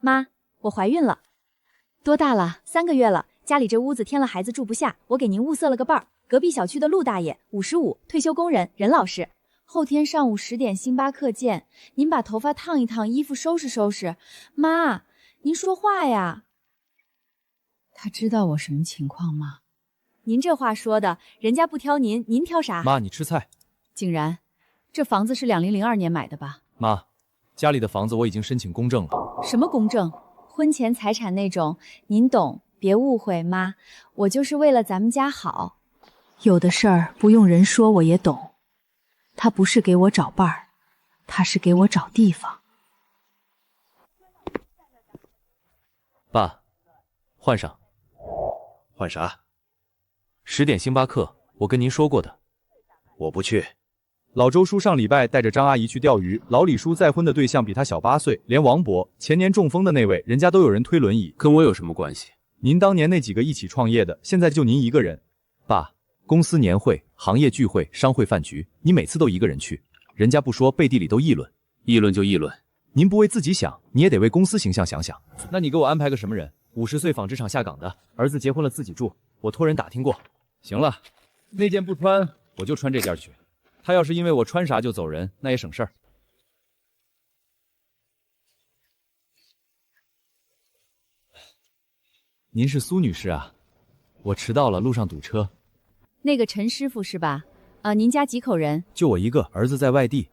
妈，我怀孕了。多大了？3个月了。家里这屋子添了孩子住不下，我给您物色了个伴儿。隔壁小区的陆大爷，55，退休工人，任老师。后天上午10点星巴克见。您把头发烫一烫，衣服收拾收拾。妈，您说话呀。他知道我什么情况吗？您这话说的，人家不挑您，您挑啥？妈，你吃菜。景然，这房子是2002年买的吧？妈，家里的房子我已经申请公证了。什么公证？婚前财产那种，您懂，别误会。妈，我就是为了咱们家好。有的事儿不用人说我也懂。他不是给我找伴儿，他是给我找地方。爸，换上。换啥？10点星巴克，我跟您说过的。我不去。老周叔上礼拜带着张阿姨去钓鱼，老李叔再婚的对象比他小8岁，连王博前年中风的那位，人家都有人推轮椅，跟我有什么关系？您当年那几个一起创业的，现在就您一个人。爸，公司年会、行业聚会、商会饭局，你每次都一个人去，人家不说，背地里都议论。议论就议论，您不为自己想，你也得为公司形象想想。那你给我安排个什么人？50岁纺织厂下岗的，儿子结婚了自己住，我托人打听过。行了，那件不穿，我就穿这件去。他要是因为我穿啥就走人，那也省事儿。您是苏女士啊？我迟到了，路上堵车。那个陈师傅是吧？您家几口人？就我一个，儿子在外地。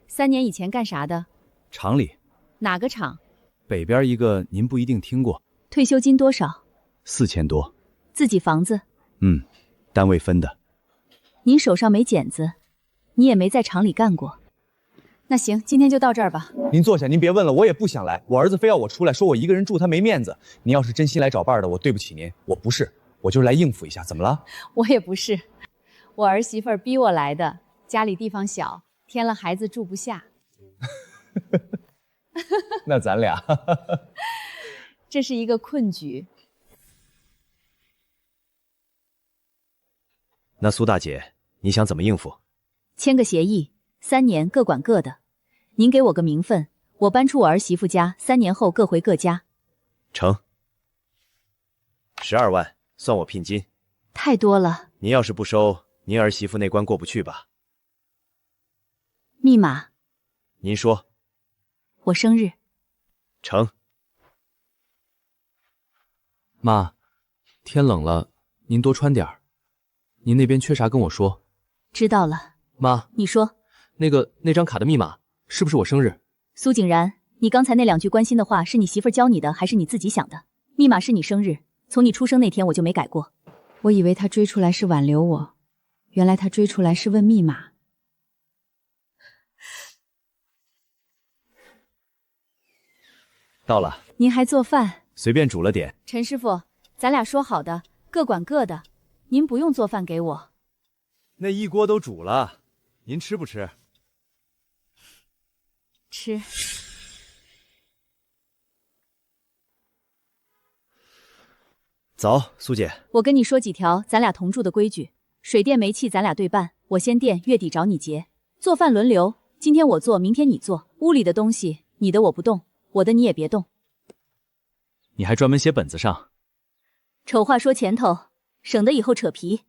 3年以前干啥的？厂里。哪个厂？北边一个，您不一定听过。退休金多少？4000多。自己房子？单位分的。您手上没茧子，你也没在厂里干过。那行，今天就到这儿吧。您坐下，您别问了，我也不想来。我儿子非要我出来，说我一个人住他没面子。您要是真心来找伴的，我对不起您。我不是，我就是来应付一下。怎么了？我也不是，我儿媳妇儿逼我来的。家里地方小，添了孩子住不下。那咱俩这是一个困局。那苏大姐，你想怎么应付？签个协议，3年各管各的。您给我个名分，我搬出我儿媳妇家，3年后各回各家。成。12万，算我聘金。太多了。您要是不收，您儿媳妇那关过不去吧？密码？您说。我生日。成。妈，天冷了，您多穿点儿。您那边缺啥跟我说。知道了。妈，你说。那张卡的密码是不是我生日？苏景然，你刚才那2句关心的话是你媳妇儿教你的，还是你自己想的？密码是你生日，从你出生那天我就没改过。我以为他追出来是挽留我，原来他追出来是问密码。到了。您还做饭？随便煮了点。陈师傅，咱俩说好的，各管各的，您不用做饭给我。那一锅都煮了，您吃不吃？吃。走，苏姐。我跟你说几条咱俩同住的规矩：水电煤气咱俩对半，我先垫，月底找你结。做饭轮流，今天我做，明天你做。屋里的东西，你的我不动，我的你也别动。你还专门写本子上。丑话说前头，省得以后扯皮。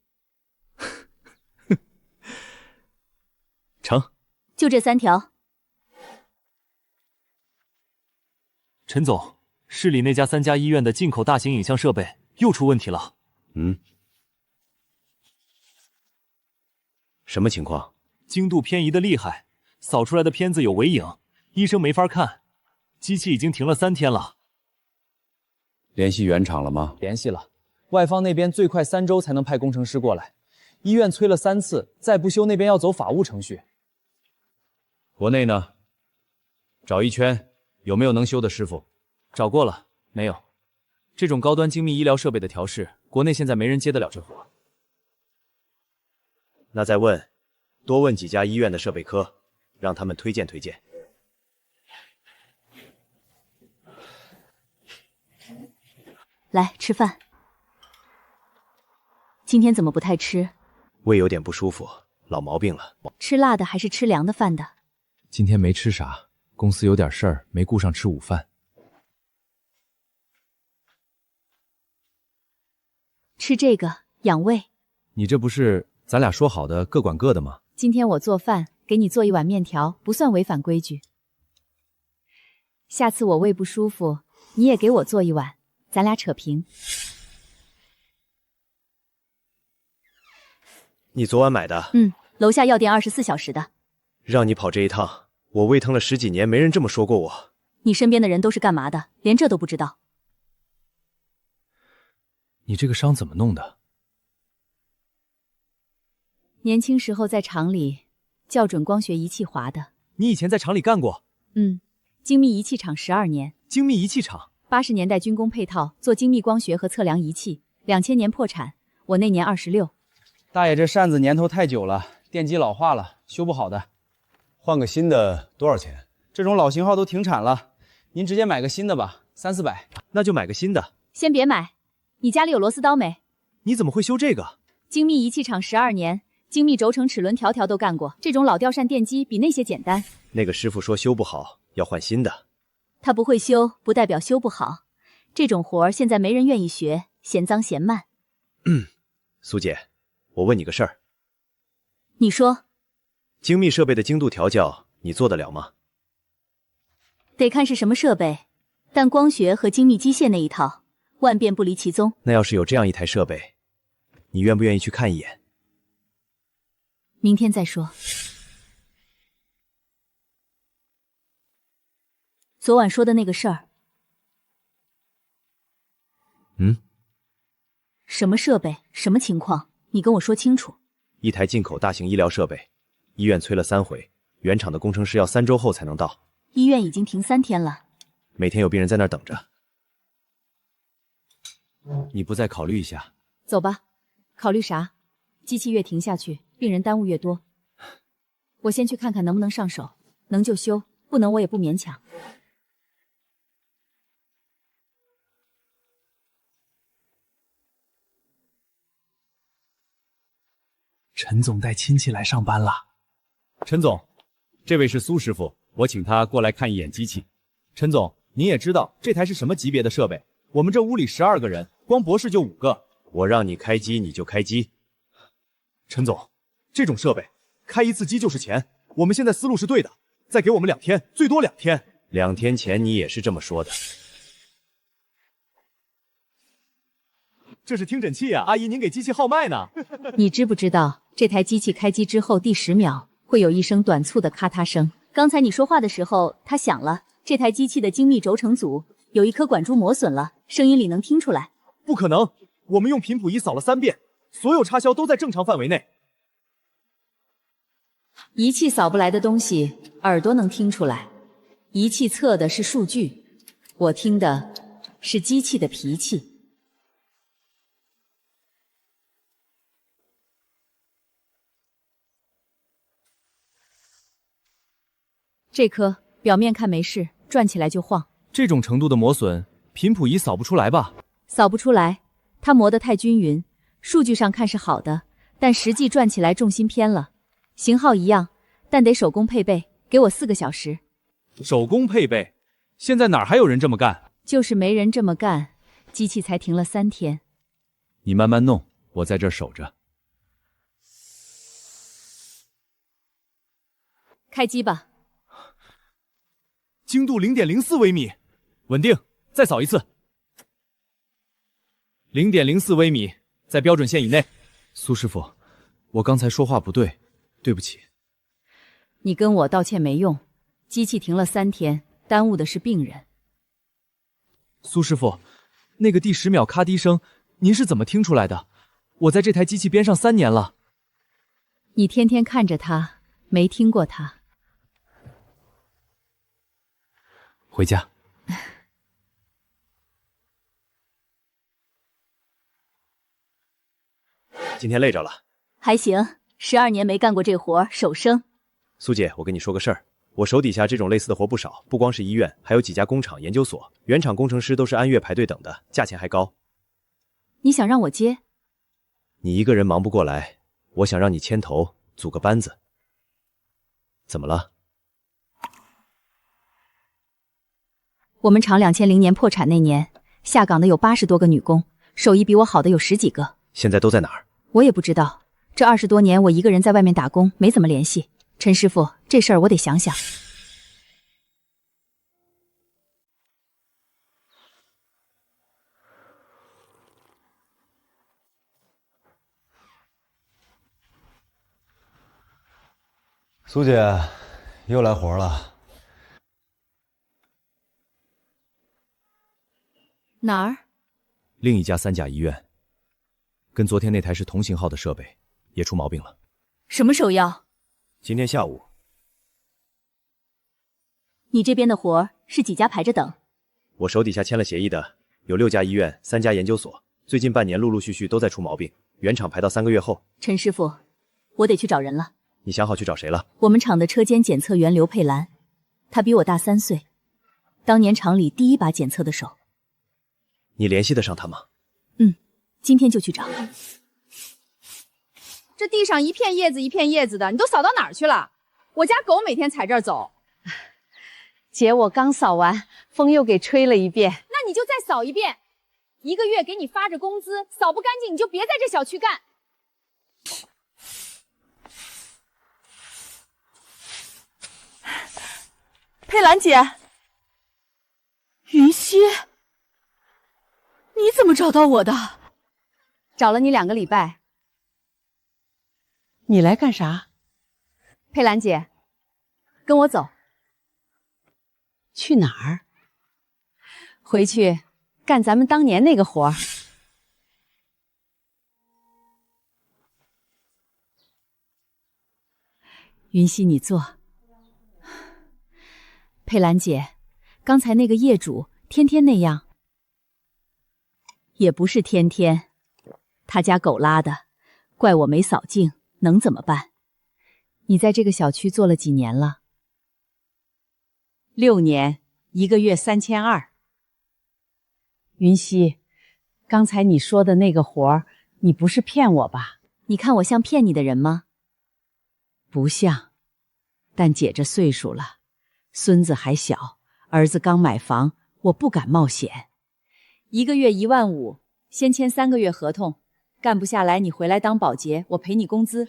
成。就这3条。陈总，市里那家3家医院的进口大型影像设备又出问题了。什么情况？精度偏移的厉害，扫出来的片子有尾影，医生没法看。机器已经停了3天了。联系原厂了吗？联系了，外方那边最快3周才能派工程师过来。医院催了3次，再不修那边要走法务程序。国内呢？找一圈，有没有能修的师傅？找过了，没有。这种高端精密医疗设备的调试，国内现在没人接得了这活。那再问，多问几家医院的设备科，让他们推荐推荐。来吃饭。今天怎么不太吃？胃有点不舒服，老毛病了。吃辣的还是吃凉的饭的？今天没吃啥，公司有点事儿，没顾上吃午饭。吃这个养胃。你这不是咱俩说好的各管各的吗？今天我做饭，给你做一碗面条，不算违反规矩。下次我胃不舒服，你也给我做一碗，咱俩扯平。你昨晚买的？楼下药店24小时的。让你跑这一趟，我胃疼了10几年，没人这么说过我。你身边的人都是干嘛的？连这都不知道？你这个伤怎么弄的？年轻时候在厂里校准光学仪器划的。你以前在厂里干过？精密仪器厂12年。精密仪器厂80年代军工配套，做精密光学和测量仪器。2000年破产，我那年26。大爷，这扇子年头太久了，电机老化了，修不好的。换个新的多少钱？这种老型号都停产了，您直接买个新的吧，300-400。那就买个新的。先别买，你家里有螺丝刀没？你怎么会修这个？精密仪器厂12年，精密轴承齿轮条条都干过。这种老吊扇电机比那些简单。那个师傅说修不好，要换新的。他不会修，不代表修不好。这种活儿现在没人愿意学，嫌脏嫌慢。苏姐，我问你个事儿。你说。精密设备的精度调教，你做得了吗？得看是什么设备，但光学和精密机械那一套，万变不离其宗。那要是有这样一台设备，你愿不愿意去看一眼？明天再说。昨晚说的那个事儿。什么设备？什么情况？你跟我说清楚。一台进口大型医疗设备，医院催了3回，原厂的工程师要3周后才能到。医院已经停3天了。每天有病人在那儿等着。你不再考虑一下？走吧。考虑啥？机器越停下去，病人耽误越多。我先去看看能不能上手，能就修，不能我也不勉强。陈总带亲戚来上班了。陈总，这位是苏师傅，我请他过来看一眼机器。陈总，您也知道这台是什么级别的设备，我们这屋里12个人，光博士就5个。我让你开机你就开机。陈总，这种设备开一次机就是钱，我们现在思路是对的，再给我们2天，最多2天。2天前你也是这么说的。这是听诊器呀，阿姨您给机器号脉呢。你知不知道这台机器开机之后第10秒会有一声短促的咔嗒声？刚才你说话的时候它响了。这台机器的精密轴承组有一颗管珠磨损了，声音里能听出来。不可能，我们用频谱仪扫了3遍，所有插销都在正常范围内。仪器扫不来的东西，耳朵能听出来。仪器测的是数据，我听的是机器的脾气。这颗表面看没事，转起来就晃。这种程度的磨损，频谱仪扫不出来吧？扫不出来，它磨得太均匀，数据上看是好的，但实际转起来重心偏了。型号一样，但得手工配备，给我4个小时。手工配备？现在哪儿还有人这么干？就是没人这么干，机器才停了3天。你慢慢弄，我在这儿守着。开机吧。精度0.04微米，稳定，再扫一次。0.04微米，在标准线以内。苏师傅，我刚才说话不对，对不起。你跟我道歉没用，机器停了3天，耽误的是病人。苏师傅，那个第10秒咔滴声，您是怎么听出来的？我在这台机器边上3年了。你天天看着它，没听过它。回家。今天累着了。还行，12年没干过这活，手生。苏姐，我跟你说个事儿，我手底下这种类似的活不少，不光是医院，还有几家工厂、研究所，原厂工程师都是按月排队等的，价钱还高。你想让我接？你一个人忙不过来，我想让你牵头，组个班子。怎么了？我们厂2000年破产那年，下岗的有80多个女工，手艺比我好的有10几个。现在都在哪儿？我也不知道，这20多年我一个人在外面打工，没怎么联系。陈师傅，这事儿我得想想。苏姐又来活了。哪儿？另一家3甲医院，跟昨天那台是同型号的设备，也出毛病了。什么手药？今天下午。你这边的活是几家排着等？我手底下签了协议的有6家医院、3家研究所，最近半年陆陆续续都在出毛病，原厂排到3个月后。陈师傅，我得去找人了。你想好去找谁了？我们厂的车间检测员刘佩兰，她比我大3岁，当年厂里第一把检测的手。你联系得上他吗？今天就去找。这地上一片叶子一片叶子的，你都扫到哪儿去了？我家狗每天踩这儿走。姐，我刚扫完，风又给吹了一遍。那你就再扫一遍。1个月给你发着工资，扫不干净你就别在这小区干。佩兰姐，云溪，你怎么找到我的？找了你2个礼拜。你来干啥？佩兰姐，跟我走。去哪儿？回去干咱们当年那个活儿。云溪，你坐。佩兰姐，刚才那个业主天天那样，也不是天天，他家狗拉的，怪我没扫净，能怎么办？你在这个小区做了几年了？6年，1个月3200。云溪，刚才你说的那个活儿，你不是骗我吧？你看我像骗你的人吗？不像，但姐这岁数了，孙子还小，儿子刚买房，我不敢冒险。1个月15000，先签3个月合同，干不下来你回来当保洁，我赔你工资。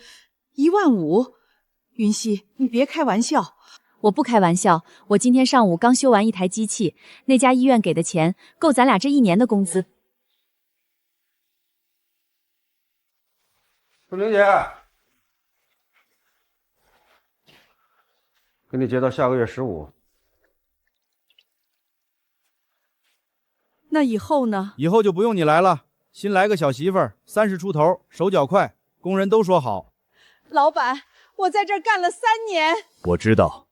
15000，云溪，你别开玩笑。我不开玩笑，我今天上午刚修完一台机器，那家医院给的钱够咱俩这1年的工资。春玲姐，给你结到下个月15。那以后呢？以后就不用你来了，新来个小媳妇儿，30出头，手脚快，工人都说好。老板，我在这儿干了3年。我知道，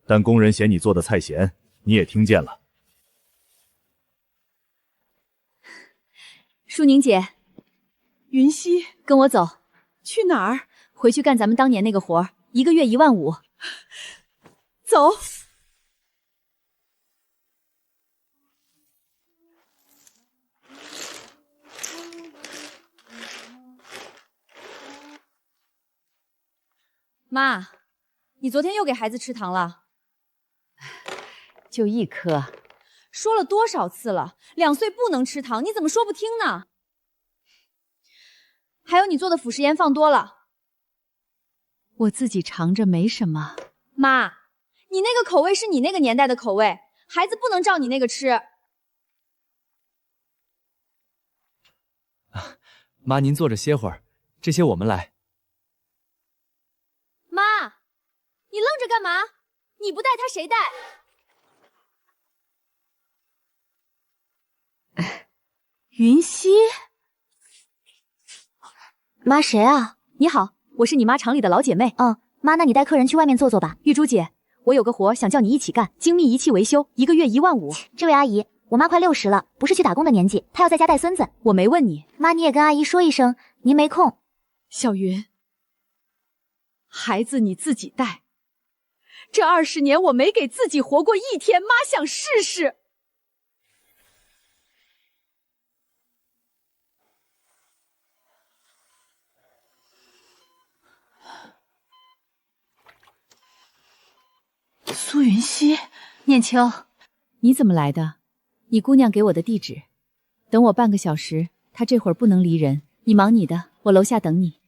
但工人嫌你做的菜咸，你也听见了。舒宁姐，云溪，跟我走。去哪儿？回去干咱们当年那个活儿，1个月15000。走。妈，你昨天又给孩子吃糖了？就1颗。说了多少次了，2岁不能吃糖，你怎么说不听呢？还有你做的辅食盐放多了。我自己尝着没什么。妈，你那个口味是你那个年代的口味，孩子不能照你那个吃。妈，您坐着歇会儿，这些我们来。妈，你愣着干嘛？你不带他谁带？云溪，妈，谁啊？你好，我是你妈厂里的老姐妹。妈，那你带客人去外面坐坐吧。玉珠姐，我有个活想叫你一起干，精密仪器维修，1个月15000。这位阿姨，我妈快60了，不是去打工的年纪，她要在家带孙子。我没问你。妈，你也跟阿姨说一声，您没空。小云，孩子你自己带。这20年我没给自己活过1天，妈想试试。苏云溪，念秋，你怎么来的？你姑娘给我的地址，等我半个小时他这会儿不能离人，你忙你的，我楼下等你。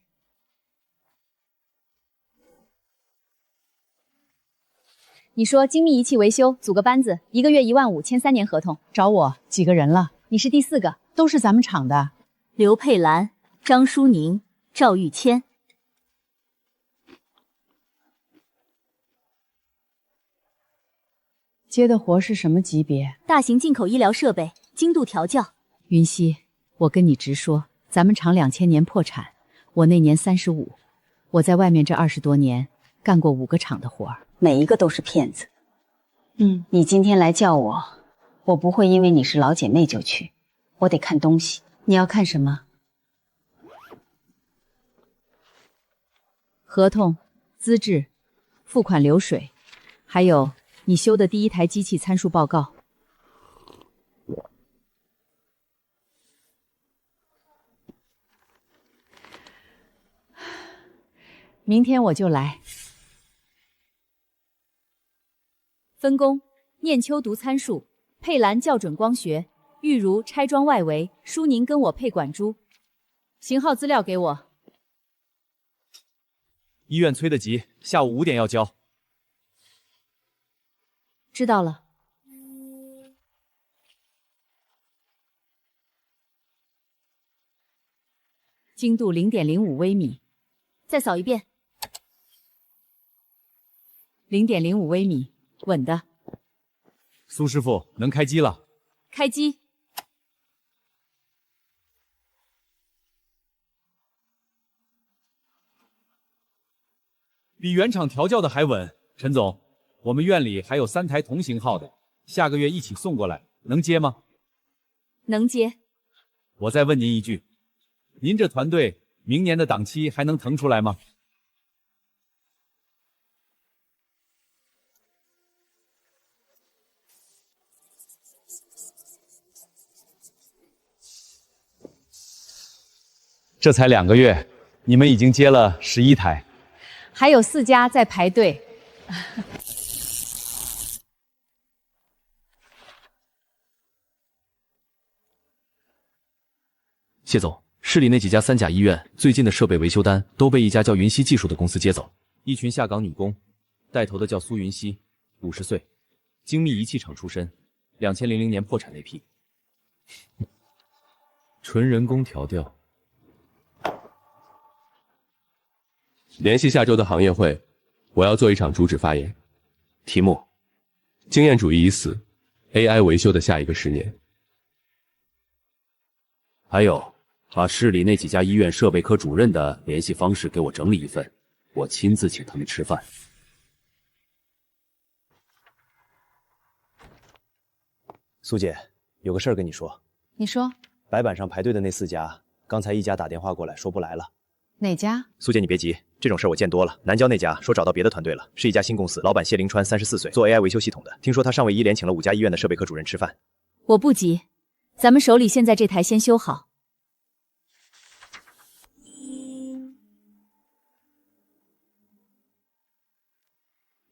你说精密仪器维修，组个班子，1个月15000，签3年合同。找我几个人了？你是第4个，都是咱们厂的。刘佩兰、张淑宁、赵玉谦。接的活是什么级别？大型进口医疗设备，精度调教。云溪，我跟你直说，咱们厂2000年破产，我那年35，我在外面这20多年干过5个厂的活儿，每一个都是骗子。你今天来叫我，我不会因为你是老姐妹就去，我得看东西。你要看什么？合同、资质、付款流水，还有你修的第1台机器参数报告。明天我就来。分工：念秋读参数，佩兰校准光学，玉茹拆装外围，舒宁跟我配管珠。型号资料给我。医院催得急，下午5点要交。知道了。精度0.05微米，再扫一遍。0.05微米，稳的。苏师傅，能开机了。开机。比原厂调教的还稳。陈总，我们院里还有3台同型号的，下个月一起送过来，能接吗？能接。我再问您一句，您这团队明年的档期还能腾出来吗？这才2个月，你们已经接了11台，还有4家在排队。谢总，市里那几家3甲医院最近的设备维修单都被一家叫云溪技术的公司接走。一群下岗女工，带头的叫苏云溪，50岁，精密仪器厂出身，2000年破产那批，纯人工调调。联系下周的行业会，我要做一场主旨发言，题目：经验主义已死 ，AI 维修的下一个10年。还有，把市里那几家医院设备科主任的联系方式给我整理一份，我亲自请他们吃饭。苏姐，有个事儿跟你说。你说。白板上排队的那4家，刚才1家打电话过来说不来了。哪家？苏姐你别急，这种事儿我见多了。南郊那家说找到别的团队了，是一家新公司，老板谢凌川34岁，做 AI 维修系统的。听说他上位1连请了5家医院的设备科主任吃饭。我不急，咱们手里现在这台先修好。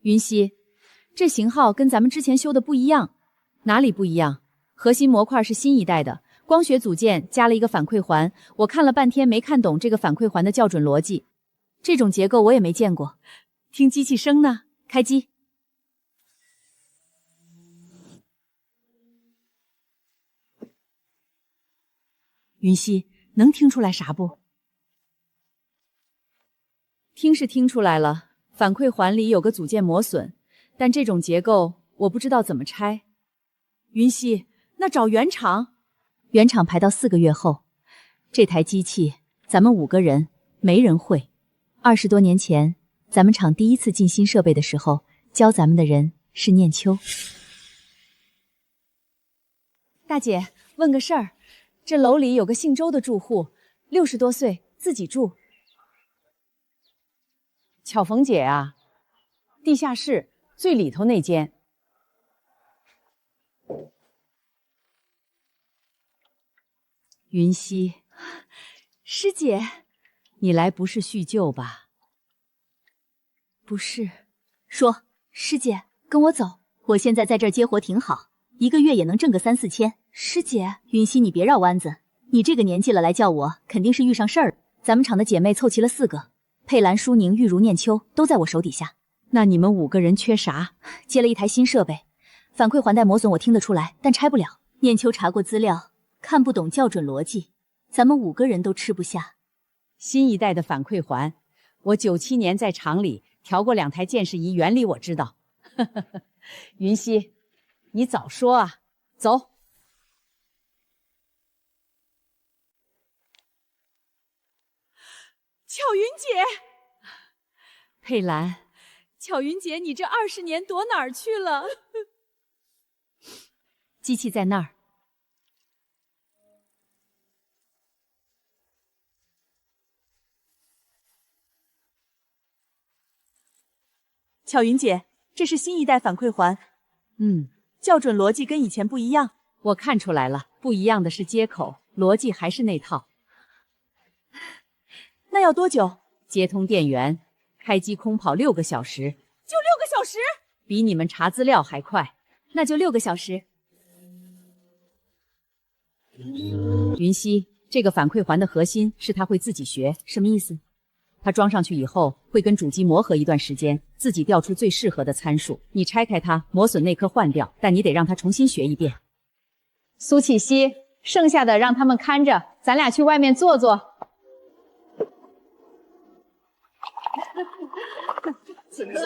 云溪，这型号跟咱们之前修的不一样。哪里不一样？核心模块是新一代的，光学组件加了一个反馈环，我看了半天没看懂这个反馈环的校准逻辑，这种结构我也没见过。听机器声呢，开机。云溪，能听出来啥不？听是听出来了，反馈环里有个组件磨损，但这种结构我不知道怎么拆。云溪，那找原厂。原厂排到4个月后，这台机器咱们5个人没人会。20多年前，咱们厂第一次进新设备的时候，教咱们的人是念秋。大姐，问个事儿，这楼里有个姓周的住户，60多岁，自己住。巧逢姐啊，地下室最里头那间。云溪，师姐，你来不是叙旧吧？不是。说，师姐，跟我走，我现在在这儿接活挺好，1个月也能挣个3、4千。师姐，云溪你别绕弯子，你这个年纪了来叫我，肯定是遇上事儿了。咱们厂的姐妹凑齐了4个，佩兰、舒宁、玉茹、念秋都在我手底下。那你们5个人缺啥？接了一台新设备，反馈环带磨损我听得出来，但拆不了。念秋查过资料，看不懂校准逻辑，咱们5个人都吃不下。新一代的反馈环，我97年在厂里调过2台见识仪，原理我知道。云溪，你早说啊！走。巧云姐，佩兰，巧云姐，你这20年躲哪儿去了？机器在那儿。巧云姐，这是新一代反馈环，校准逻辑跟以前不一样。我看出来了，不一样的是接口，逻辑还是那套。那要多久？接通电源，开机空跑6个小时。就6个小时？比你们查资料还快。那就6个小时。云溪，这个反馈环的核心是它会自己学，什么意思？它装上去以后会跟主机磨合一段时间，自己调出最适合的参数。你拆开它，磨损那颗换掉，但你得让它重新学一遍。苏启熙，剩下的让他们看着，咱俩去外面坐坐。此刻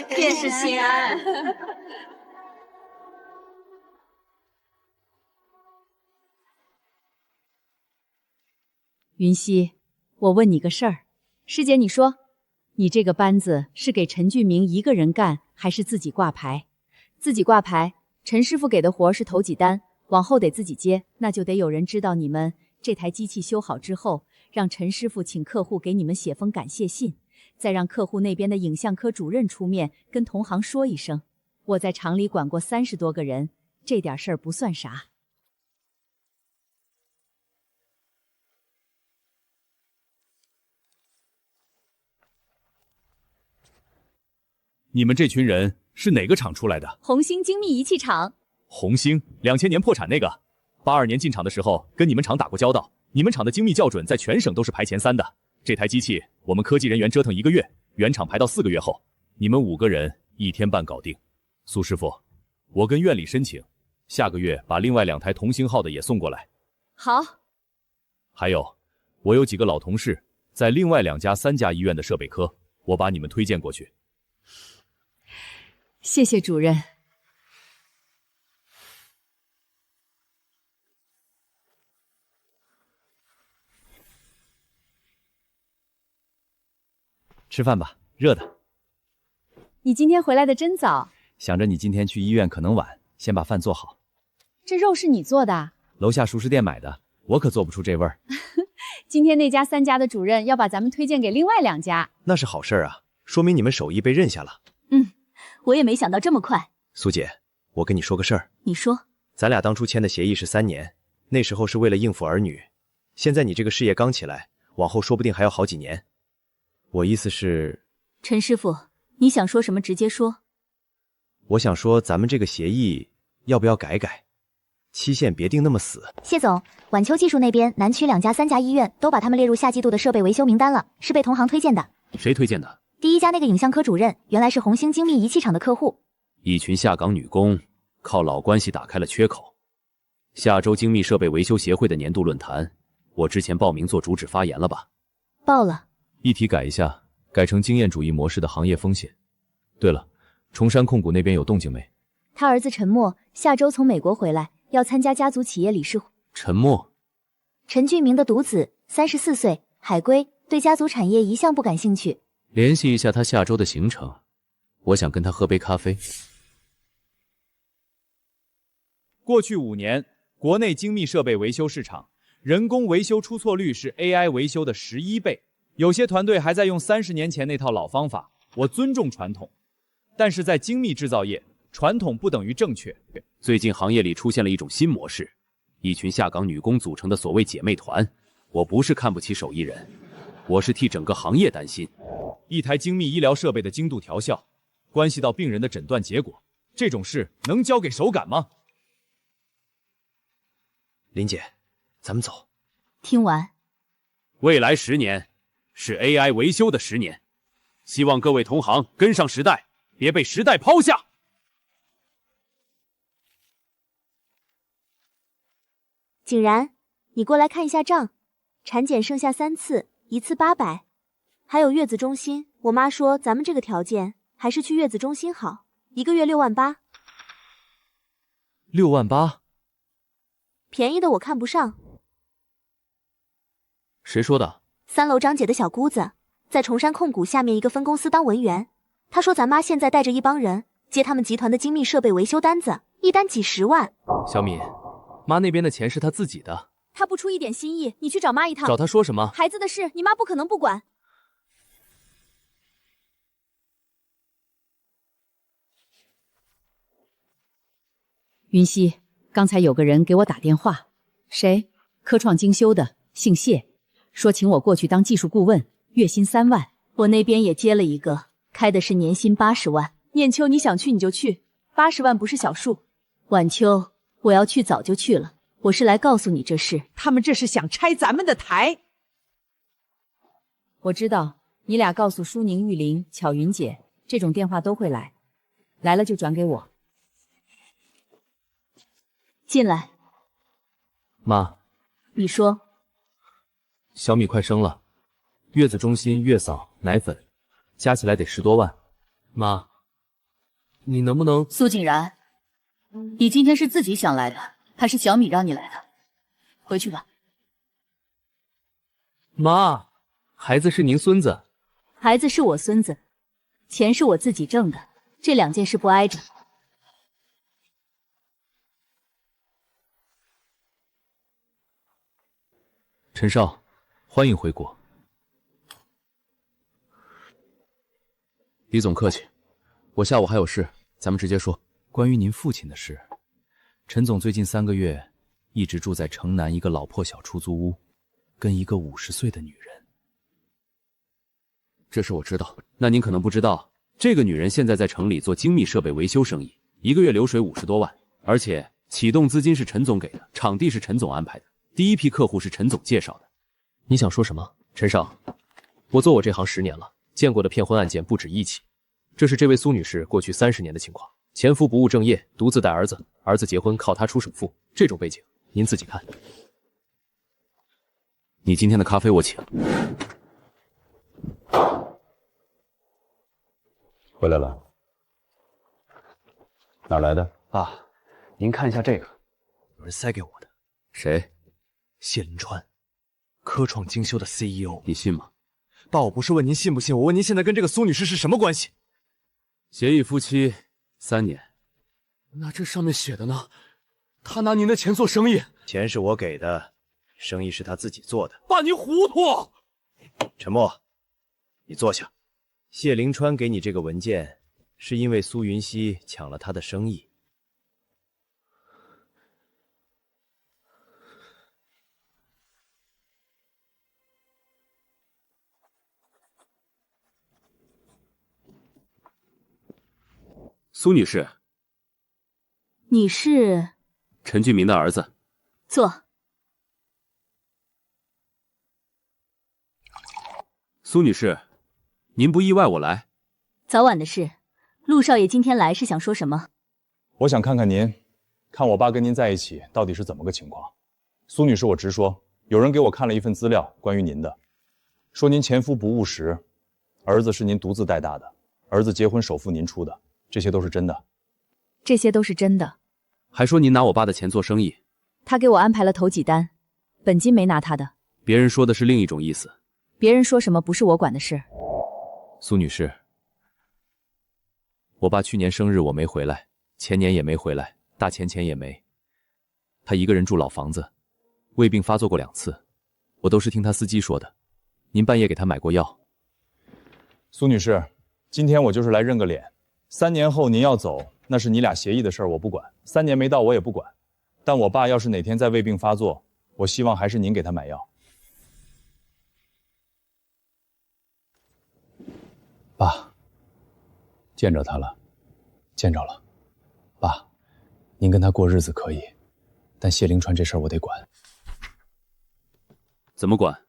便是西安。云溪，我问你个事儿。师姐，你说，你这个班子是给陈俊明一个人干，还是自己挂牌？自己挂牌。陈师傅给的活是头几单，往后得自己接。那就得有人知道你们这台机器修好之后，让陈师傅请客户给你们写封感谢信，再让客户那边的影像科主任出面跟同行说一声。我在厂里管过30多个人，这点事儿不算啥。你们这群人是哪个厂出来的？红星精密仪器厂。红星2000年破产那个，82年进厂的时候跟你们厂打过交道。你们厂的精密校准在全省都是排前3的。这台机器我们科技人员折腾1个月，原厂排到4个月后，你们5个人1天半搞定。苏师傅，我跟院里申请，下个月把另外2台同型号的也送过来。好。还有，我有几个老同事在另外2家、3家医院的设备科，我把你们推荐过去。谢谢主任。吃饭吧，热的。你今天回来的真早。想着你今天去医院可能晚，先把饭做好。这肉是你做的？楼下熟食店买的，我可做不出这味儿。今天那家3家的主任要把咱们推荐给另外2家。那是好事啊，说明你们手艺被认下了。我也没想到这么快。苏姐，我跟你说个事儿。你说。咱俩当初签的协议是3年，那时候是为了应付儿女。现在你这个事业刚起来，往后说不定还要好几年。我意思是，陈师傅，你想说什么直接说。我想说咱们这个协议要不要改改，期限别定那么死。谢总，晚秋技术那边南区2家、3家医院都把他们列入下季度的设备维修名单了，是被同行推荐的。谁推荐的？第1家那个影像科主任原来是红星精密仪器厂的客户。一群下岗女工靠老关系打开了缺口。下周精密设备维修协会的年度论坛，我之前报名做主旨发言了吧？报了。议题改一下，改成经验主义模式的行业风险。对了，崇山控股那边有动静没？他儿子陈默下周从美国回来，要参加家族企业理事会。陈默，陈俊明的独子，34岁，海归，对家族产业一向不感兴趣。联系一下他下周的行程，我想跟他喝杯咖啡。过去5年，国内精密设备维修市场人工维修出错率是 AI 维修的11倍。有些团队还在用30年前那套老方法，我尊重传统，但是在精密制造业，传统不等于正确。最近行业里出现了一种新模式，一群下岗女工组成的所谓姐妹团。我不是看不起手艺人，我是替整个行业担心。一台精密医疗设备的精度调校，关系到病人的诊断结果，这种事能交给手感吗？林姐，咱们走。听完，未来10年是 AI 维修的10年，希望各位同行跟上时代，别被时代抛下。景然，你过来看一下账，产检剩下3次，一次800，还有月子中心。我妈说咱们这个条件还是去月子中心好，1个月6万8。6万8，便宜的我看不上。谁说的？3楼张姐的小姑子，在崇山控股下面一个分公司当文员。她说咱妈现在带着一帮人接他们集团的精密设备维修单子，一单几10万。小敏，妈那边的钱是她自己的，她不出一点心意，你去找妈一趟。找她说什么？孩子的事，你妈不可能不管。云溪，刚才有个人给我打电话，谁？科创精修的，姓谢，说请我过去当技术顾问，月薪3万。我那边也接了一个，开的是年薪80万。念秋，你想去你就去，80万不是小数。晚秋，我要去早就去了，我是来告诉你这事。他们这是想拆咱们的台。我知道，你俩告诉舒宁、玉玲、巧云姐，这种电话都会来，来了就转给我。进来。妈，你说。小米快生了，月子中心、月嫂、奶粉，加起来得10多万。妈，你能不能……苏景然，你今天是自己想来的，还是小米让你来的？回去吧。妈，孩子是您孙子。孩子是我孙子，钱是我自己挣的，这2件事不挨着。陈少，欢迎回国。李总客气，我下午还有事，咱们直接说。关于您父亲的事，陈总最近3个月一直住在城南一个老破小出租屋，跟一个50岁的女人。这事我知道，那您可能不知道，这个女人现在在城里做精密设备维修生意，1个月流水50多万，而且启动资金是陈总给的，场地是陈总安排的，第一批客户是陈总介绍的。你想说什么？陈少，我做我这行10年了，见过的骗婚案件不止1起。这是这位苏女士过去30年的情况，前夫不务正业，独自带儿子，儿子结婚靠她出首付，这种背景您自己看。你今天的咖啡我请。回来了。哪来的？爸，您看一下这个，有人塞给我的。谁？谢林川，科创精修的 CEO。你信吗？爸，我不是问您信不信，我问您现在跟这个苏女士是什么关系？协议夫妻3年。那这上面写的呢？他拿您的钱做生意？钱是我给的，生意是他自己做的。爸，你糊涂！沉默，你坐下。谢灵川给你这个文件，是因为苏云溪抢了他的生意。苏女士，你是陈俊明的儿子。坐。苏女士，您不意外我来？早晚的事。陆少爷今天来是想说什么？我想看看您，看我爸跟您在一起到底是怎么个情况。苏女士，我直说，有人给我看了一份资料，关于您的，说您前夫不务实，儿子是您独自带大的，儿子结婚首付您出的，这些都是真的。这些都是真的。还说您拿我爸的钱做生意。他给我安排了头几单，本金没拿他的。别人说的是另一种意思。别人说什么不是我管的事。苏女士，我爸去年生日我没回来，前年也没回来，大前也没。他一个人住老房子，胃病发作过2次，我都是听他司机说的。您半夜给他买过药。苏女士，今天我就是来认个脸。3年后您要走，那是你俩协议的事儿，我不管。3年没到我也不管。但我爸要是哪天再胃病发作，我希望还是您给他买药。爸，见着他了，见着了。爸，您跟他过日子可以，但谢灵川这事儿我得管。怎么管？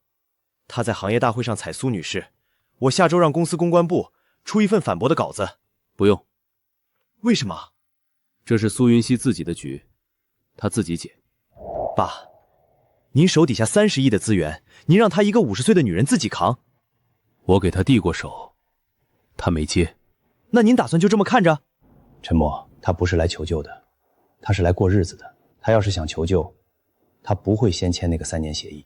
他在行业大会上踩苏女士，我下周让公司公关部出一份反驳的稿子。不用。为什么？这是苏云熙自己的局，他自己解。爸，您手底下30亿的资源，您让他一个50岁的女人自己扛。我给他递过手，他没接。那您打算就这么看着？陈默，他不是来求救的，他是来过日子的。他要是想求救，他不会先签那个3年协议。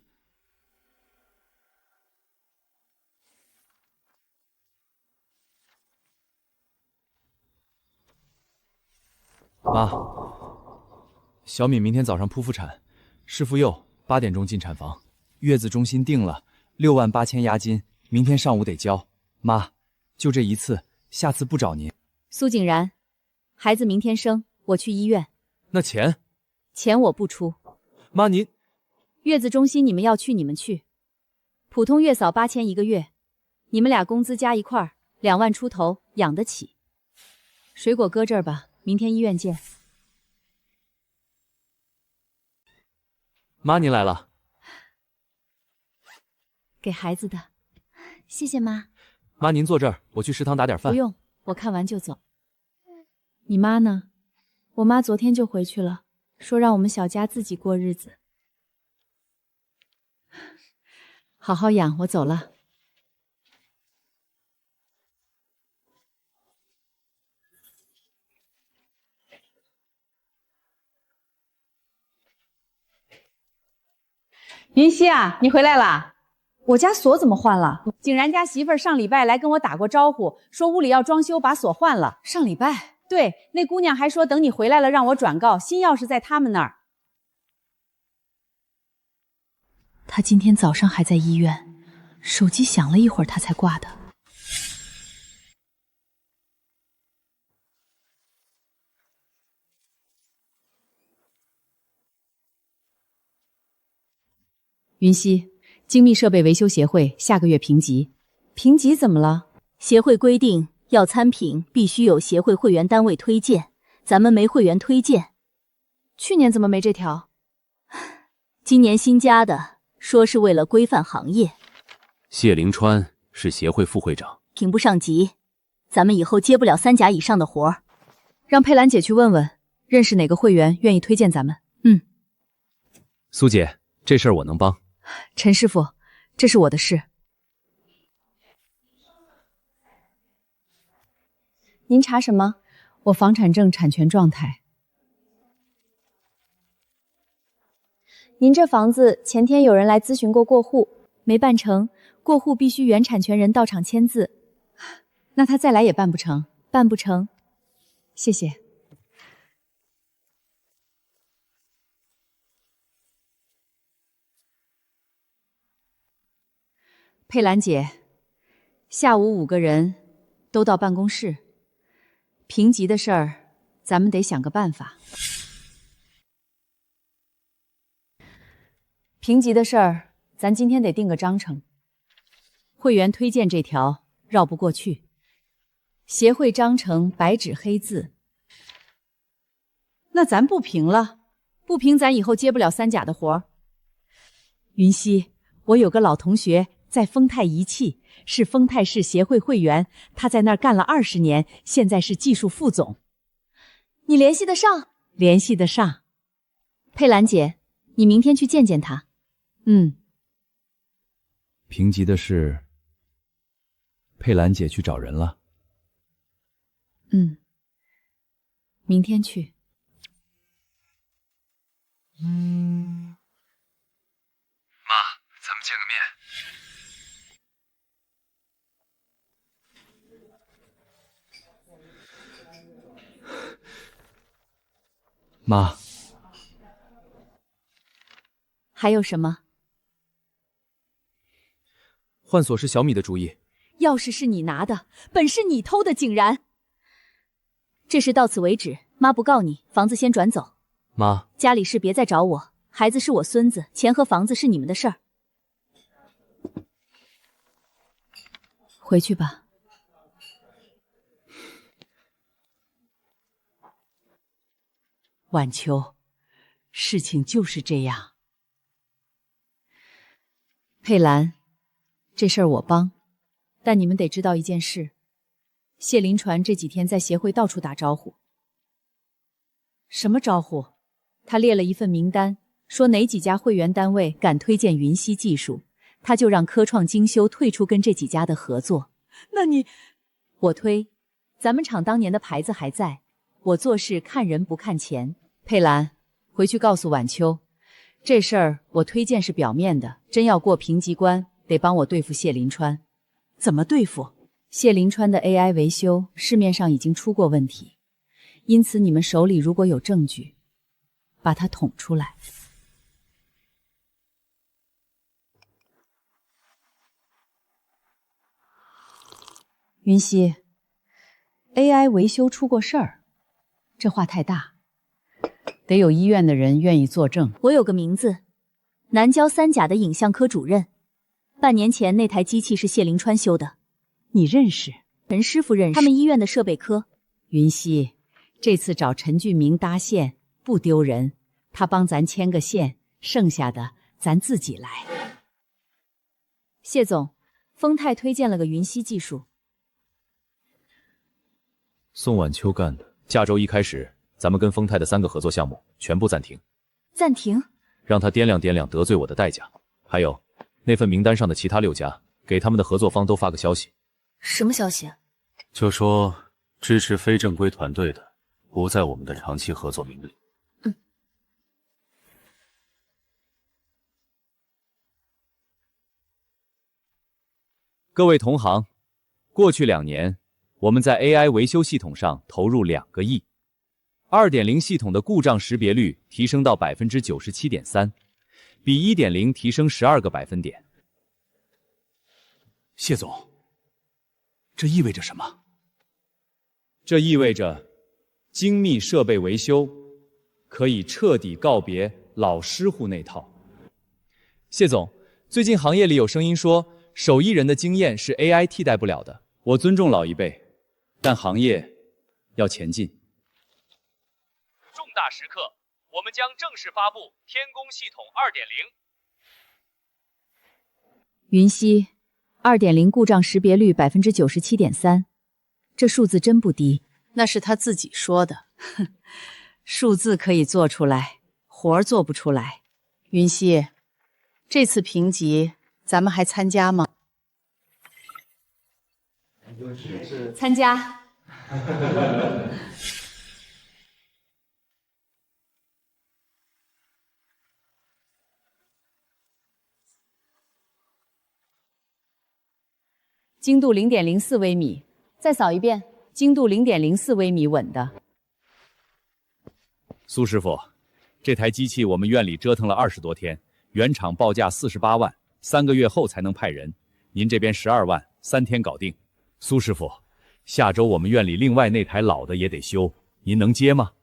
妈，小敏明天早上剖腹产，是妇幼8点钟进产房，月子中心定了6万8千押金，明天上午得交。妈，就这一次，下次不找您。苏景然，孩子明天生，我去医院。那钱我不出。妈，您月子中心你们要去你们去，普通月嫂8000一个月，你们俩工资加一块2万出头，养得起。水果搁这儿吧，明天医院见。妈，您来了。给孩子的，谢谢妈。妈，您坐这儿，我去食堂打点饭。不用，我看完就走。你妈呢？我妈昨天就回去了，说让我们小家自己过日子。好好养，我走了。云溪啊，你回来啦？我家锁怎么换了？景然家媳妇儿上礼拜来跟我打过招呼，说屋里要装修，把锁换了。上礼拜？对，那姑娘还说等你回来了让我转告，新钥匙在他们那儿。他今天早上还在医院，手机响了一会儿他才挂的。云溪，精密设备维修协会下个月评级。评级怎么了？协会规定要参评必须有协会会员单位推荐，咱们没会员推荐。去年怎么没这条？今年新加的，说是为了规范行业。谢凌川是协会副会长，评不上级，咱们以后接不了3甲以上的活儿。让佩兰姐去问问，认识哪个会员愿意推荐咱们。苏姐，这事儿我能帮。陈师傅，这是我的事。您查什么？我房产证产权状态。您这房子前天有人来咨询过过户，没办成，过户必须原产权人到场签字。那他再来也办不成？办不成。谢谢。佩兰姐，下午5个人都到办公室。评级的事儿，咱们得想个办法。评级的事儿，咱今天得定个章程。会员推荐这条绕不过去，协会章程白纸黑字。那咱不评了，不评咱以后接不了3甲的活儿。云溪，我有个老同学在丰泰仪器，是丰泰市协会会员，他在那儿干了20年，现在是技术副总。你联系得上？联系得上。佩兰姐，你明天去见见他。评级的事，佩兰姐去找人了。明天去。妈，咱们见个面。妈，还有什么？换锁是小米的主意。钥匙是你拿的，本是你偷的，竟然！这事到此为止，妈不告你，房子先转走。妈，家里事别再找我，孩子是我孙子，钱和房子是你们的事儿。回去吧。晚秋，事情就是这样。佩兰，这事儿我帮，但你们得知道一件事：谢林传这几天在协会到处打招呼。什么招呼？他列了一份名单，说哪几家会员单位敢推荐云溪技术，他就让科创精修退出跟这几家的合作。那你……我推，咱们厂当年的牌子还在，我做事看人不看钱。佩兰，回去告诉晚秋，这事儿我推荐是表面的，真要过评级关，得帮我对付谢林川。怎么对付？谢林川的 AI 维修市面上已经出过问题，因此你们手里如果有证据，把它捅出来。云溪 ，AI 维修出过事儿，这话太大，得有医院的人愿意作证。我有个名字，南郊三甲的影像科主任。半年前那台机器是谢林川修的，你认识？陈师傅认识。他们医院的设备科。云溪，这次找陈俊明搭线不丢人，他帮咱牵个线，剩下的咱自己来。谢总，丰泰推荐了个云溪技术。宋晚秋干的。下周一开始，咱们跟丰泰的3个合作项目全部暂停。暂停？让他掂量掂量得罪我的代价。还有，那份名单上的其他6家，给他们的合作方都发个消息。什么消息？就说支持非正规团队的，不在我们的长期合作名里。各位同行，过去2年，我们在 AI 维修系统上投入2个亿。2.0 系统的故障识别率提升到 97.3%， 比 1.0 提升12个百分点。谢总，这意味着什么？这意味着精密设备维修可以彻底告别老师傅那套。谢总，最近行业里有声音说，手艺人的经验是 AI 替代不了的。我尊重老一辈，但行业要前进。重大时刻，我们将正式发布天宫系统 2.0。云溪 2.0 故障识别率 97.3%， 这数字真不低。那是他自己说的，数字可以做出来，活儿做不出来。云溪，这次评级咱们还参加吗？参加。精度 0.04 微米，再扫一遍。精度 0.04 微米，稳的。苏师傅，这台机器我们院里折腾了20多天，原厂报价48万，3个月后才能派人，您这边12万，3天搞定。苏师傅，下周我们院里另外那台老的也得修，您能接吗？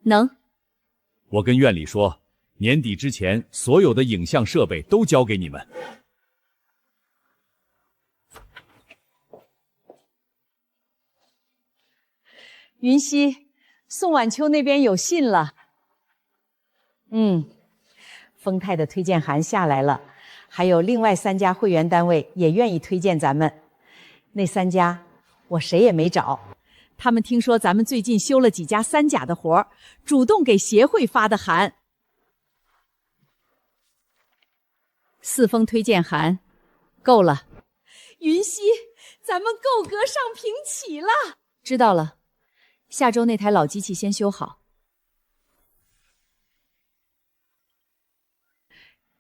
能。我跟院里说，年底之前所有的影像设备都交给你们。云溪，宋晚秋那边有信了。丰泰的推荐函下来了，还有另外3家会员单位也愿意推荐咱们。那3家我谁也没找，他们听说咱们最近修了几家3甲的活，主动给协会发的函。4封推荐函，够了。云溪，咱们够格上评起了。知道了。下周那台老机器先修好。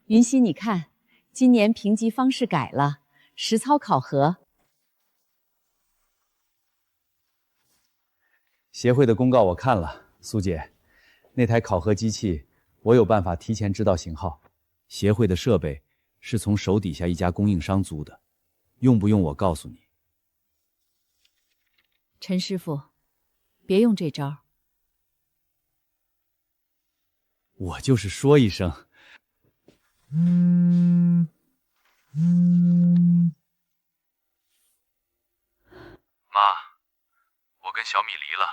云溪，你看，今年评级方式改了，实操考核。协会的公告我看了，苏姐，那台考核机器我有办法提前知道型号。协会的设备是从手底下一家供应商租的，用不用我告诉你。陈师傅，别用这招。我就是说一声。妈，我跟小米离了。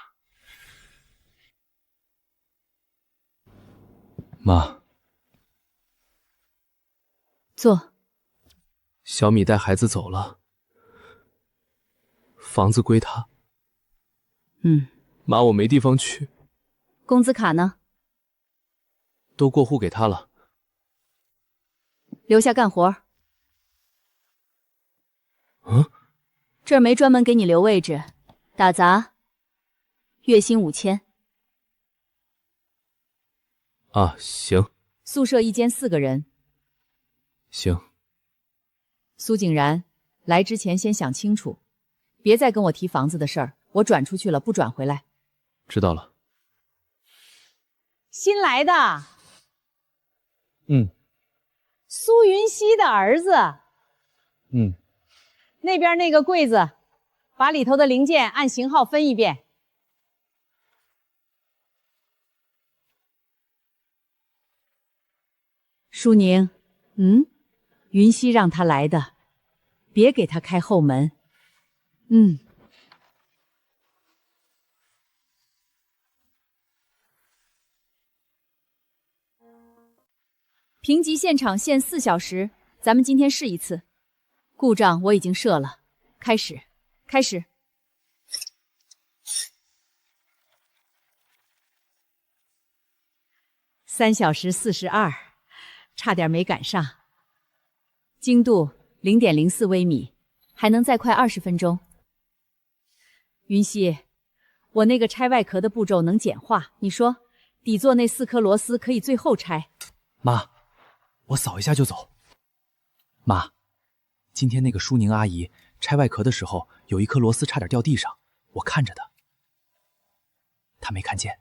妈，坐。小米带孩子走了，房子归他。妈，我没地方去。工资卡呢？都过户给他了。留下干活。这儿没专门给你留位置，打杂，月薪5000。啊，行。宿舍一间4个人。行。苏景然，来之前先想清楚，别再跟我提房子的事儿，我转出去了，不转回来。知道了。新来的。苏云熙的儿子。那边那个柜子，把里头的零件按型号分一遍。舒宁，云溪让他来的，别给他开后门。评级现场限4小时，咱们今天试一次。故障我已经设了，开始。3小时42，差点没赶上。精度0.04微米，还能再快20分钟。云溪，我那个拆外壳的步骤能简化，你说底座那4颗螺丝可以最后拆。妈，我扫一下就走。妈，今天那个舒宁阿姨拆外壳的时候，有一颗螺丝差点掉地上，我看着的，她没看见。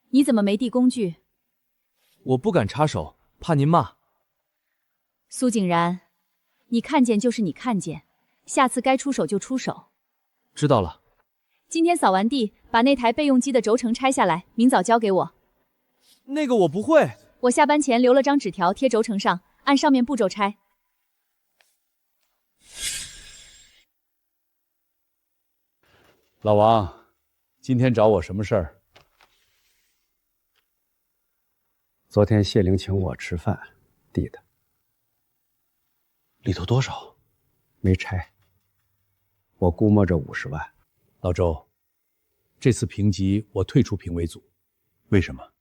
你怎么没递工具？我不敢插手，怕您骂。苏景然，你看见就是你看见，下次该出手就出手。知道了。今天扫完地，把那台备用机的轴承拆下来，明早交给我。那个我不会。我下班前留了张纸条贴轴承上，按上面步骤拆。老王，今天找我什么事儿？昨天谢玲请我吃饭，递的。里头多少？没拆。我估摸着50万。老周，这次评级我退出评委组。为什么？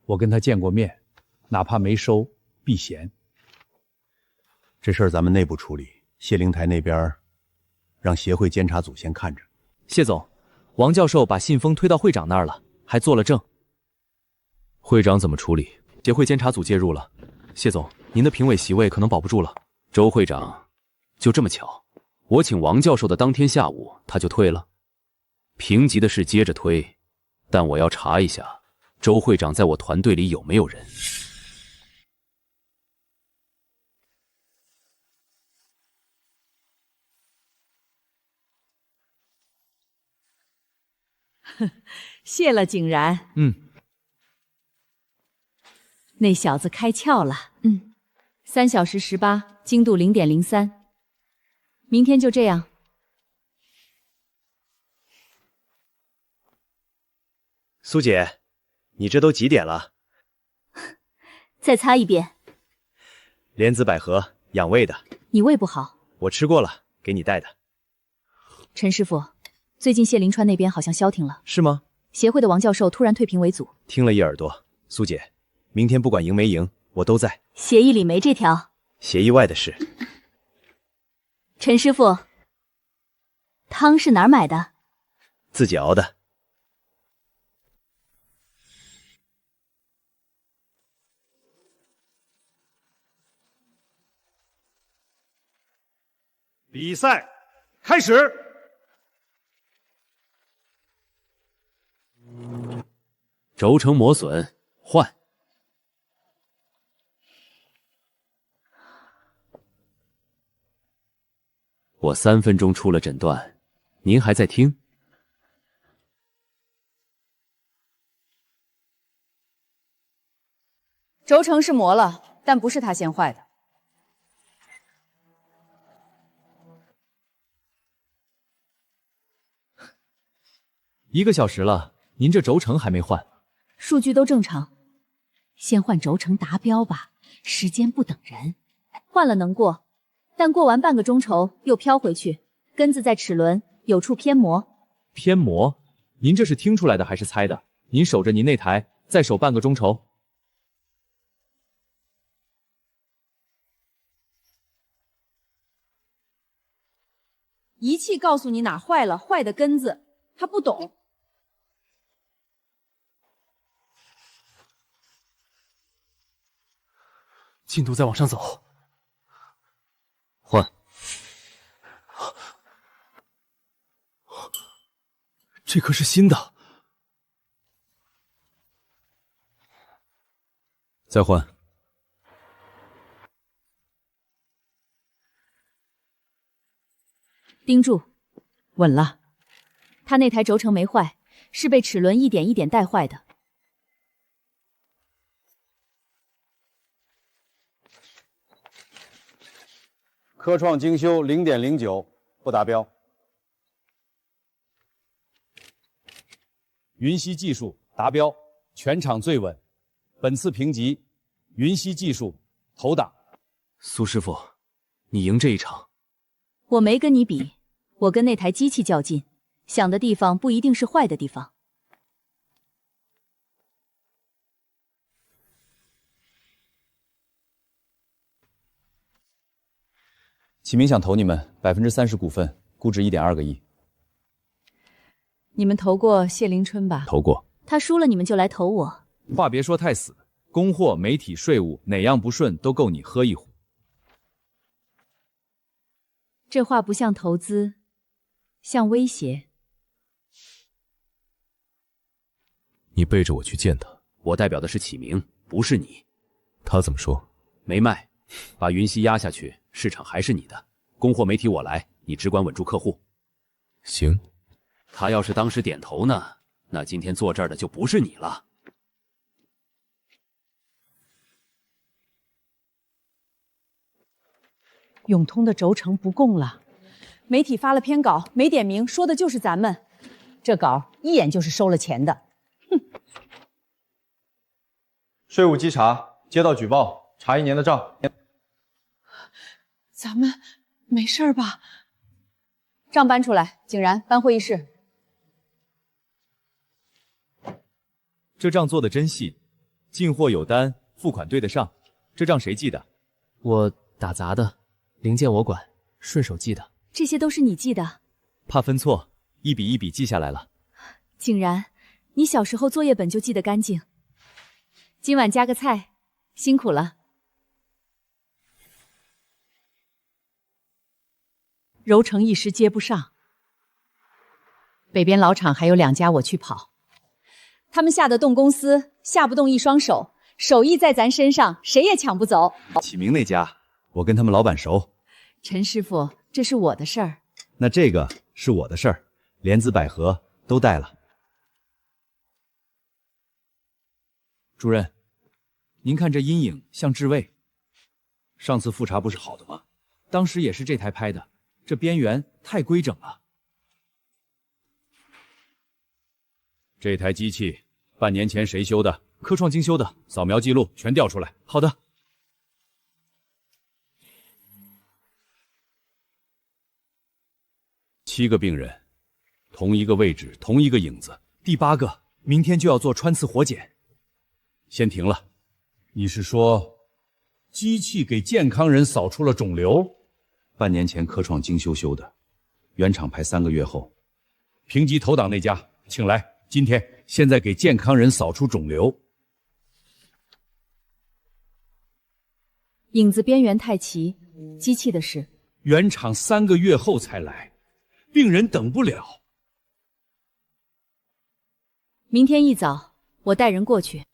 我跟他见过面，哪怕没收，避嫌。这事儿咱们内部处理，谢灵台那边让协会监察组先看着。谢总，王教授把信封推到会长那儿了，还做了证。会长怎么处理？协会监察组介入了。谢总，您的评委席位可能保不住了。周会长，就这么巧，我请王教授的当天下午他就退了。评级的事接着推，但我要查一下周会长在我团队里有没有人。谢了景然。那小子开窍了。3小时18，精度0.03。明天就这样。苏姐，你这都几点了？再擦一遍。莲子百合，养胃的。你胃不好？我吃过了，给你带的。陈师傅，最近谢灵川那边好像消停了。是吗？协会的王教授突然退评委组。听了一耳朵。苏姐，明天不管赢没赢，我都在。协议里没这条。协议外的事。陈师傅，汤是哪儿买的？自己熬的。比赛开始。轴承磨损，换。我3分钟出了诊断，您还在听？轴承是磨了，但不是他先坏的。1个小时了，您这轴承还没换？数据都正常，先换轴承达标吧，时间不等人。换了能过，但过完半个钟头又飘回去，根子在齿轮，有处偏磨。偏磨？您这是听出来的还是猜的？您守着您那台，再守半个钟头。仪器告诉你哪坏了，坏的根子，他不懂。进度在往上走，换。这可是新的，再换。盯住，稳了。他那台轴承没坏，是被齿轮一点一点带坏的。科创精修0.09不达标。云溪技术达标，全场最稳。本次评级，云溪技术头档。苏师傅，你赢这一场。我没跟你比，我跟那台机器较劲，想的地方不一定是坏的地方。启明想投你们30%股份，估值1.2个亿。你们投过谢凌春吧？投过。他输了，你们就来投我。话别说太死，供货、媒体、税务哪样不顺都够你喝一壶。这话不像投资，像威胁。你背着我去见他，我代表的是启明，不是你。他怎么说？没卖，把云溪压下去，市场还是你的。供货媒体我来，你只管稳住客户。行。他要是当时点头呢，那今天坐这儿的就不是你了。永通的轴承不供了，媒体发了篇稿，没点名，说的就是咱们。这稿一眼就是收了钱的。哼！税务稽查，接到举报，查1年的账。咱们没事吧？账搬出来，景然搬会议室。这账做的真细，进货有单，付款对得上。这账谁记的？我打杂的，零件我管，顺手记的。这些都是你记的？怕分错，一笔一笔记下来了。景然，你小时候作业本就记得干净。今晚加个菜，辛苦了。揉成一时接不上，北边老厂还有2家我去跑。他们下得动公司，下不动一双手，手艺在咱身上，谁也抢不走。启明那家，我跟他们老板熟。陈师傅，这是我的事儿。那这个是我的事儿，莲子百合都带了。主任，您看这阴影像置位。上次复查不是好的吗？当时也是这台拍的，这边缘太规整了。这台机器半年前谁修的？科创精修的，扫描记录全调出来。好的。7个病人，同一个位置，同一个影子。第8个，明天就要做穿刺活检。先停了。你是说，机器给健康人扫出了肿瘤？半年前科创精修的，原厂排3个月后。评级头档那家，请来。今天现在给健康人扫出肿瘤。影子边缘太齐，机器的事。原厂3个月后才来，病人等不了。明天一早，我带人过去。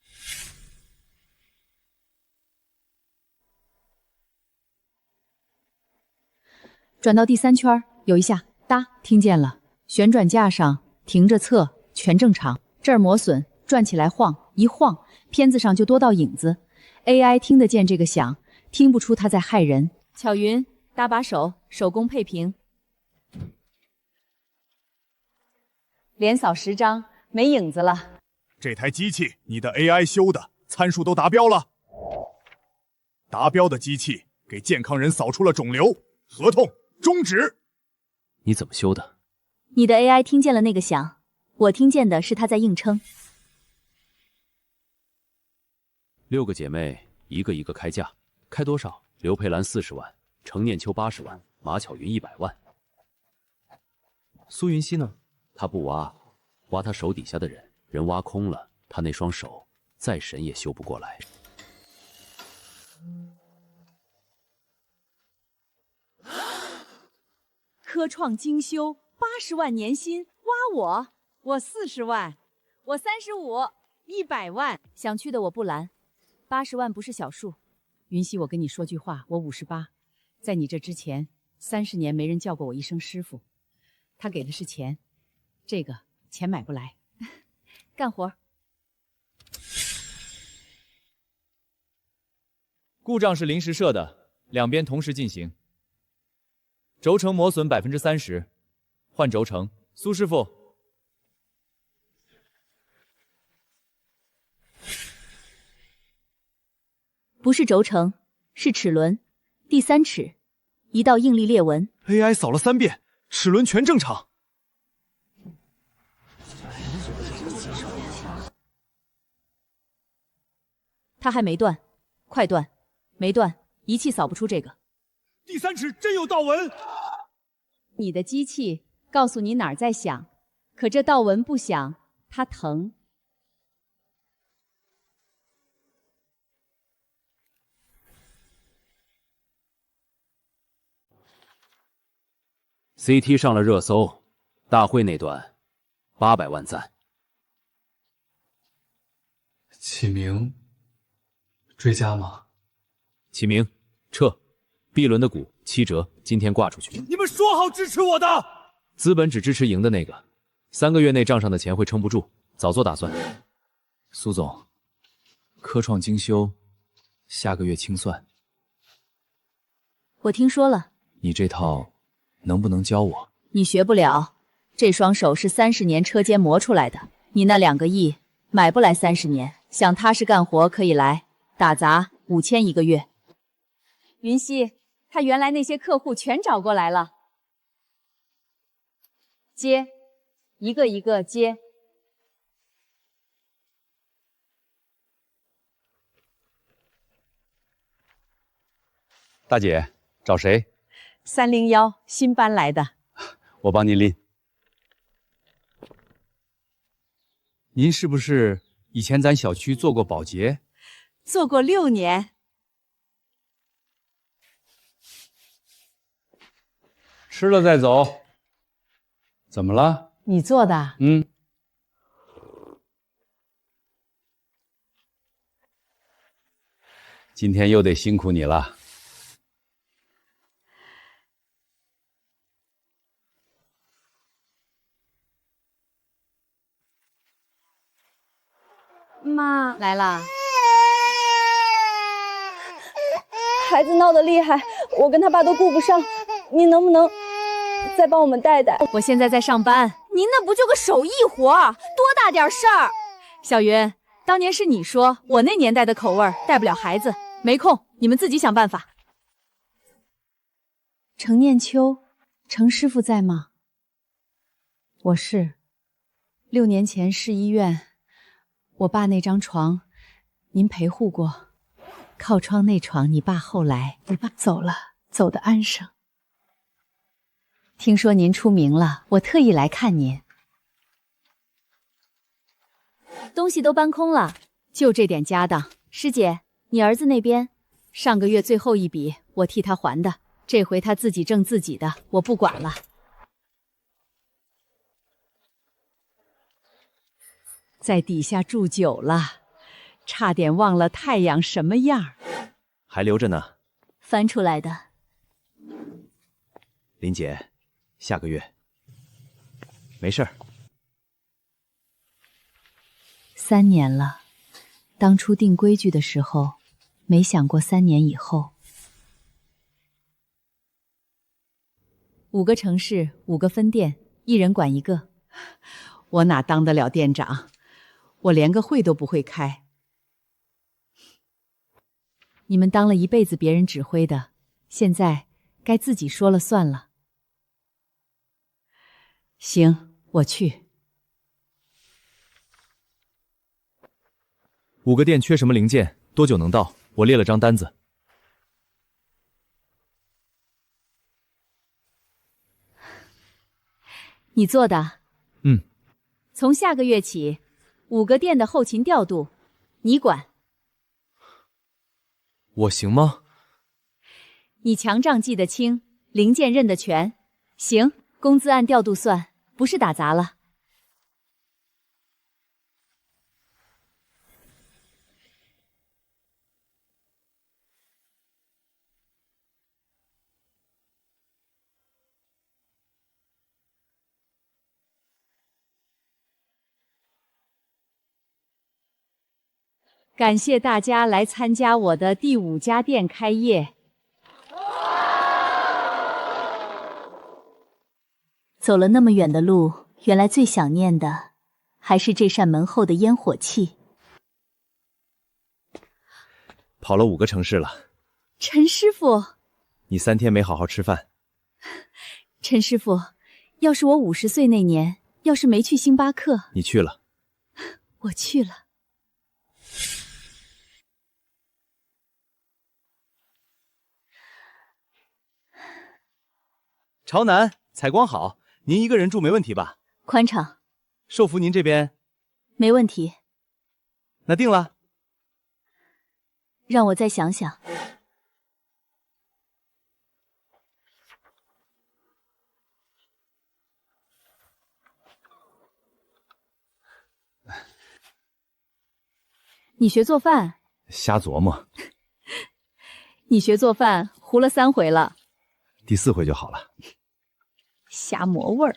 转到第3圈，有一下，哒，听见了。旋转架上停着测。全正常，这儿磨损，转起来晃，一晃，片子上就多道影子。AI 听得见这个响，听不出他在害人。巧云，搭把手，手工配平。连扫10张，没影子了。这台机器你的 AI 修的，参数都达标了。达标的机器给健康人扫出了肿瘤，合同终止。你怎么修的？你的 AI 听见了那个响，我听见的是他在硬撑。 6个姐妹，一个一个开价，开多少？刘佩兰40万，程念秋80万，马巧云100万。苏云溪呢？他不挖，挖他手底下的人，人挖空了，他那双手再神也修不过来。科创精修80万年薪，挖我40万，我35，100万。想去的我不拦，80万不是小数。云溪，我跟你说句话，我58，在你这之前30年没人叫过我一声师傅。他给的是钱，这个钱买不来。干活。故障是临时设的，两边同时进行。轴承磨损30%，换轴承。苏师傅。不是轴承，是齿轮，第3齿，一道应力裂纹。AI 扫了3遍，齿轮全正常。它还没断，快断，没断，仪器扫不出这个。第3齿真有道纹。你的机器告诉你哪儿在响，可这道纹不响，它疼。CT 上了热搜，大会那段800万赞。启明追加吗？启明撤，B 轮的股7折，今天挂出去。你们说好支持我的，资本只支持赢的那个，3个月内账上的钱会撑不住，早做打算。苏总，科创精修，下个月清算。我听说了，你这套能不能教我？你学不了，这双手是30年车间磨出来的，你那2个亿买不来30年。想踏实干活可以来，打杂5000一个月。云溪，他原来那些客户全找过来了，接，一个一个接。大姐，找谁？301新搬来的，我帮您拎。您是不是以前咱小区做过保洁？做过6年。吃了再走。怎么了？你做的？今天又得辛苦你了。妈，来啦。孩子闹得厉害，我跟他爸都顾不上，你能不能再帮我们带带？我现在在上班。您那不就个手艺活，多大点事儿？小云，当年是你说我那年代的口味带不了孩子，没空，你们自己想办法。程念秋，程师傅在吗？我是。6年前市医院，我爸那张床，您陪护过。靠窗那床，你爸后来，你爸走了，走得安生。听说您出名了，我特意来看您。东西都搬空了，就这点家当。师姐，你儿子那边，上个月最后一笔，我替他还的，这回他自己挣自己的，我不管了。在底下住久了，差点忘了太阳什么样。还留着呢。翻出来的。林姐，下个月。没事儿。3年了，当初定规矩的时候，没想过3年以后。5个城市，5个分店，一人管1个。我哪当得了店长？我连个会都不会开。你们当了一辈子别人指挥的，现在该自己说了算了。行，我去。5个店缺什么零件，多久能到？我列了张单子。你做的？嗯。从下个月起，5个店的后勤调度，你管。我行吗？你强账记得清，零件认得全。行，工资按调度算，不是打杂了。感谢大家来参加我的第5家店开业。走了那么远的路，原来最想念的还是这扇门后的烟火气。跑了5个城市了。陈师傅，你3天没好好吃饭。陈师傅，要是我50岁那年，要是没去星巴克，你去了。我去了。朝南，采光好，您一个人住没问题吧？宽敞。寿福您这边？没问题。那定了。让我再想想。你学做饭？瞎琢磨。你学做饭糊了3回了，第4回就好了。瞎磨味儿。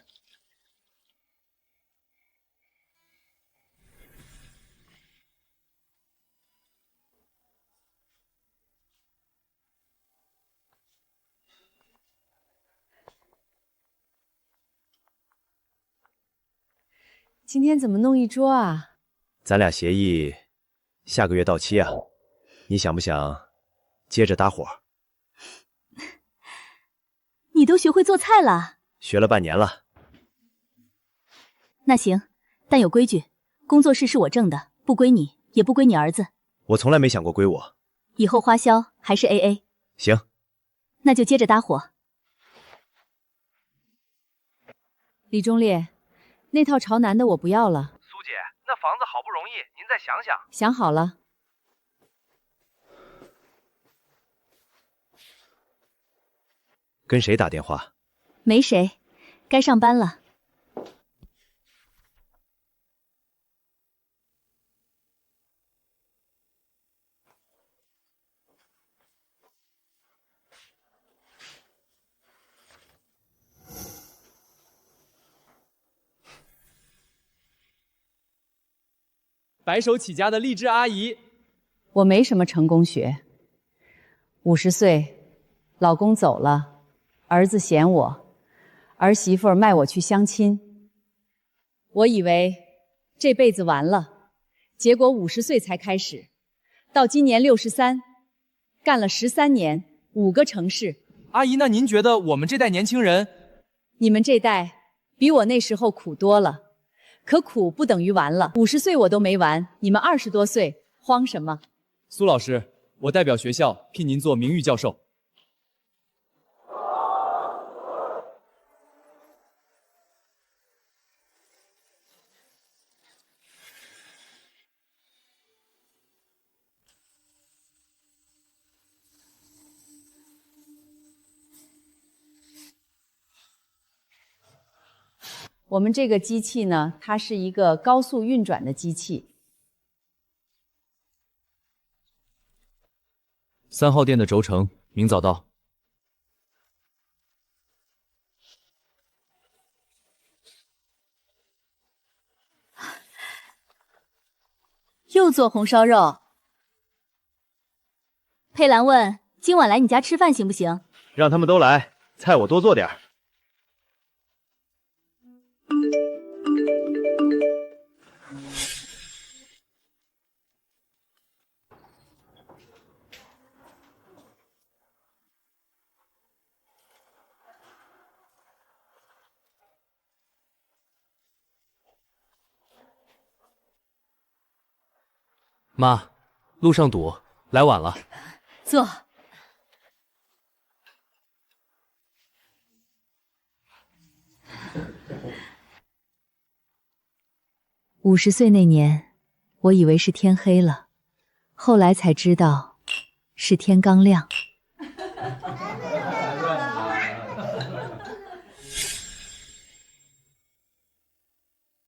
今天怎么弄一桌啊？咱俩协议下个月到期啊，你想不想接着搭伙？你都学会做菜了？学了半年了。那行，但有规矩，工作室是我挣的，不归你，也不归你儿子。我从来没想过归我。以后花销还是 AA。行，那就接着搭伙。李忠烈，那套朝南的我不要了。苏姐，那房子好不容易，您再想想。想好了。跟谁打电话？没谁，该上班了。白手起家的励志阿姨。我没什么成功学。50岁，老公走了，儿子嫌我，儿媳妇儿卖我去相亲。我以为这辈子完了，结果50岁才开始，到今年63，干了13年，5个城市。阿姨，那您觉得我们这代年轻人？你们这代比我那时候苦多了。可苦不等于完了，50岁我都没完，你们20多岁慌什么？苏老师，我代表学校聘您做名誉教授。我们这个机器呢，它是一个高速运转的机器。3号店的轴承明早到。又做红烧肉。佩兰问：“今晚来你家吃饭行不行？”让他们都来，菜我多做点儿。妈，路上堵，来晚了。坐。50岁那年，我以为是天黑了，后来才知道是天刚亮。